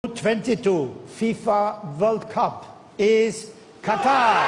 2022 FIFA World Cup is Qatar.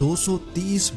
$230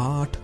8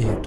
8,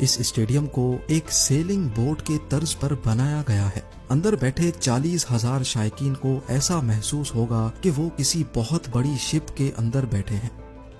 us stadium کو ایک selling boat کے طرز پر بنایا گیا ہے۔ اندر بیٹھے 40,000 شائقین کو ایسا محسوس ہوگا کہ وہ کسی بہت بڑی شپ کے اندر بیٹھے ہیں۔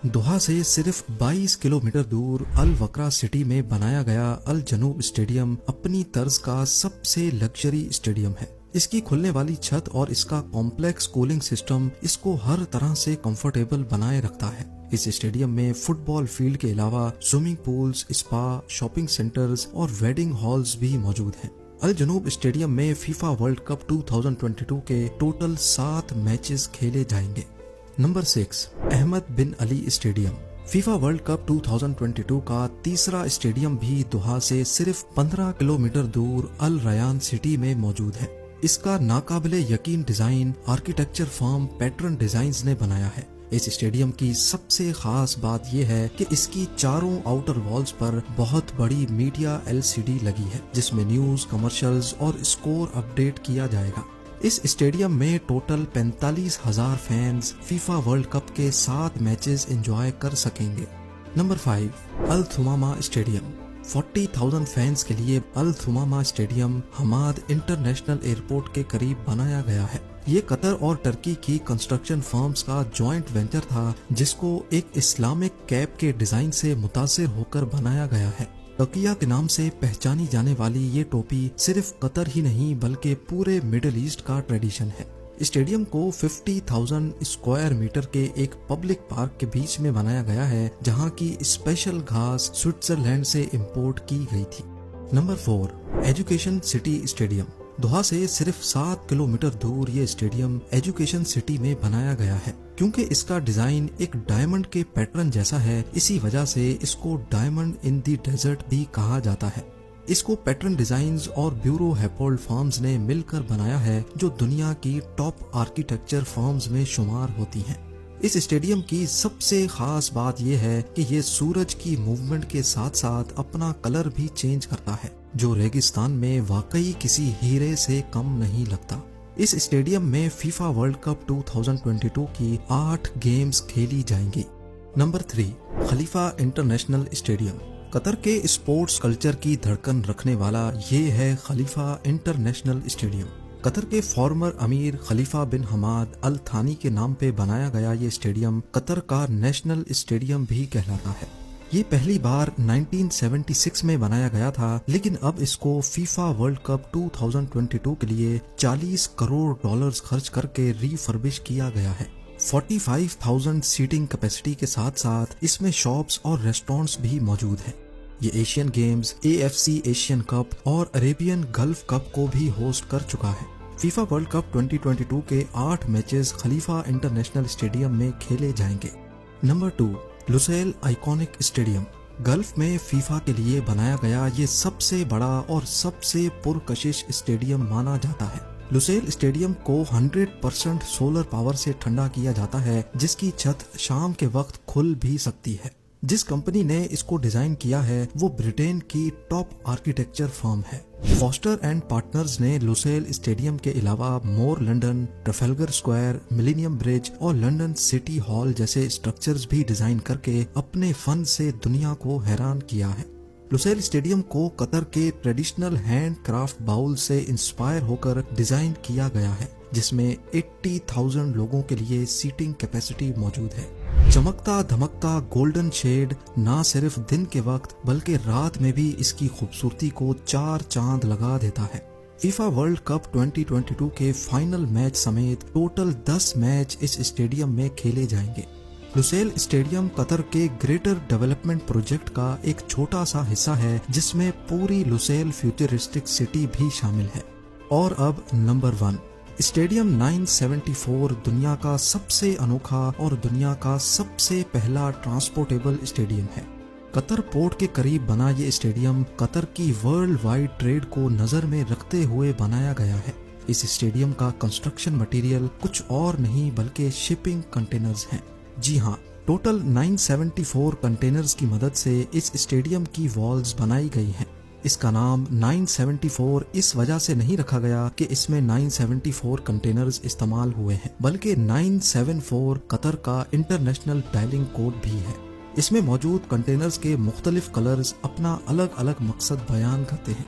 دوحہ سے صرف 22 کلومیٹر دور الوکرا سٹی میں بنایا گیا الجنوب اسٹیڈیم اپنی طرز کا سب سے لگژری اسٹیڈیم ہے۔ اس کی کھلنے والی چھت اور اس کا کمپلیکس کولنگ سسٹم اس کو ہر طرح سے کمفرٹیبل بنائے رکھتا ہے۔ اس اسٹیڈیم میں فٹ بال فیلڈ کے علاوہ swimming pools, spa, shopping centres اور ویڈنگ ہالز بھی موجود ہیں۔ الجنوب اسٹیڈیم میں فیفا ورلڈ کپ 2022 کے ٹوٹل 7 میچز کھیلے جائیں گے۔ Number 6، Ahmad bin Ali stadium. FIFA World Cup 2022 کا تیسرا اسٹیڈیم بھی دوحہ سے صرف 15 کلومیٹر دور الریان سٹی میں موجود ہے۔ اس کا ناقابل یقین ڈیزائن آرکیٹیکچر فرم پیٹرن ڈیزائنز نے بنایا ہے۔ اس اسٹیڈیم کی سب سے خاص بات یہ ہے کہ اس کی چاروں آؤٹر والز پر بہت بڑی میڈیا LCD لگی ہے جس میں نیوز، کمرشلز اور اسکور اپڈیٹ کیا جائے گا۔ اس اسٹیڈیم میں total 45,000 fans FIFA World cup کے 7 میچز انجوائے کر سکیں گے۔ Number 5، التھمامہ stadium. 40,000 فینز کے لیے التھمامہ اسٹیڈیم حماد انٹرنیشنل ایئرپورٹ کے قریب بنایا گیا ہے۔ یہ قطر اور ترکی کی کنسٹرکشن فرمز کا جوائنٹ وینچر تھا جس کو ایک اسلامک کیپ کے ڈیزائن سے متاثر ہو کر بنایا گیا ہے۔ تقیہ کے نام سے پہچانی جانے والی یہ ٹوپی صرف قطر ہی نہیں بلکہ پورے مڈل ایسٹ کا ٹریڈیشن ہے۔ اسٹیڈیم کو 50,000 اسکوائر میٹر کے ایک پبلک پارک کے بیچ میں بنایا گیا ہے جہاں کی اسپیشل گھاس سوئٹزرلینڈ سے امپورٹ کی گئی تھی۔ Number 4، education city stadium. Doha سے صرف 7 کلومیٹر دور یہ اسٹیڈیم ایجوکیشن سٹی میں بنایا گیا ہے۔ کیونکہ اس کا ڈیزائن ایک ڈائمنڈ کے پیٹرن جیسا ہے اسی وجہ سے اس کو ڈائمنڈ ان دی ڈیزرٹ بھی کہا جاتا ہے۔ اس کو پیٹرن ڈیزائنز اور بیورو ہیپولڈ فرمز نے مل کر بنایا ہے جو دنیا کی ٹاپ آرکیٹیکچر فرمز میں شمار ہوتی ہیں۔ اس اسٹیڈیم کی سب سے خاص بات یہ ہے کہ یہ سورج کی موومنٹ کے ساتھ ساتھ اپنا کلر بھی چینج کرتا ہے جو ریگستان میں واقعی کسی ہیرے سے کم نہیں لگتا۔ اس اسٹیڈیم میں فیفا ورلڈ کپ 2022 کی 8 گیمز کھیلی جائیں گی۔ نمبر 3، خلیفہ انٹرنیشنل اسٹیڈیم۔ قطر کے اسپورٹس کلچر کی دھڑکن رکھنے والا یہ ہے خلیفہ انٹرنیشنل اسٹیڈیم۔ قطر کے فارمر امیر خلیفہ بن حماد ال ثانی کے نام پہ بنایا گیا یہ اسٹیڈیم قطر کا نیشنل اسٹیڈیم بھی کہلاتا ہے۔ یہ پہلی بار 1976 میں بنایا گیا تھا لیکن اب اس کو فیفا ورلڈ کپ 2022 کے لیے $40 کروڑ خرچ کر کے ری فربش کیا گیا ہے۔ 45,000 سیٹنگ کیپیسٹی کے ساتھ ساتھ اس میں شاپس اور ریسٹورنٹس بھی موجود ہیں۔ یہ Asian games, AFC Asian cup اور عربین گلف کپ کو بھی ہوسٹ کر چکا ہے۔ فیفا ورلڈ کپ 2022 کے 8 میچز خلیفہ انٹرنیشنل اسٹیڈیم میں کھیلے جائیں گے۔ Number 2، Lusail iconic stadium. Gulf میں فیفا کے لیے بنایا گیا یہ سب سے بڑا اور سب سے پرکشش اسٹیڈیم مانا جاتا ہے۔ لوسیل اسٹیڈیم کو 100% سولر پاور سے ٹھنڈا کیا جاتا ہے جس کی چھت شام کے وقت کھل بھی سکتی ہے۔ جس کمپنی نے اس کو ڈیزائن کیا ہے وہ برٹین کی ٹاپ آرکیٹیکچر فرم ہے۔ فوسٹر اینڈ پارٹنرز نے لوسیل اسٹیڈیم کے علاوہ مور لنڈن، ٹریفلگر اسکوائر، ملینیم برج اور لنڈن سٹی ہال جیسے اسٹرکچرز بھی ڈیزائن کر کے اپنے فن سے دنیا کو حیران کیا ہے۔ لوسیل اسٹیڈیم کو قطر کے ٹریڈیشنل ہینڈ کرافٹ باؤل سے انسپائر ہو کر ڈیزائن کیا گیا ہے جس میں 80,000 لوگوں کے لیے سیٹنگ کیپیسٹی موجود ہے۔ چمکتا دھمکتا گولڈن شیڈ نہ صرف دن کے وقت بلکہ رات میں بھی اس کی خوبصورتی کو 4 چاند لگا دیتا ہے۔ فیفا ورلڈ کپ 2022 کے فائنل میچ سمیت ٹوٹل 10 میچ اس اسٹیڈیم میں کھیلے جائیں گے۔ لوسیل اسٹیڈیم قطر کے گریٹر ڈیولپمنٹ پروجیکٹ کا ایک چھوٹا سا حصہ ہے جس میں پوری لوسیل فیوچرسٹک سٹی بھی شامل ہے۔ اور اب نمبر 1، اسٹیڈیم 974 دنیا کا سب سے انوکھا اور دنیا کا سب سے پہلا ٹرانسپورٹیبل اسٹیڈیم ہے۔ قطر پورٹ کے قریب بنا یہ اسٹیڈیم قطر کی ورلڈ وائڈ ٹریڈ کو نظر میں رکھتے ہوئے بنایا گیا ہے۔ اس اسٹیڈیم کا کنسٹرکشن مٹیریل کچھ اور نہیں بلکہ شپنگ کنٹینرز ہیں۔ جی ہاں، ٹوٹل 974 کنٹینرز کی مدد سے اس اسٹیڈیم کی والز بنائی گئی ہیں۔ اس کا نام 974 اس وجہ سے نہیں رکھا گیا کہ اس میں 974 کنٹینرز استعمال ہوئے ہیں بلکہ 974 قطر کا انٹرنیشنل ڈائلنگ کوڈ بھی ہے۔ اس میں موجود کنٹینرز کے مختلف کلرز اپنا الگ الگ مقصد بیان کرتے ہیں.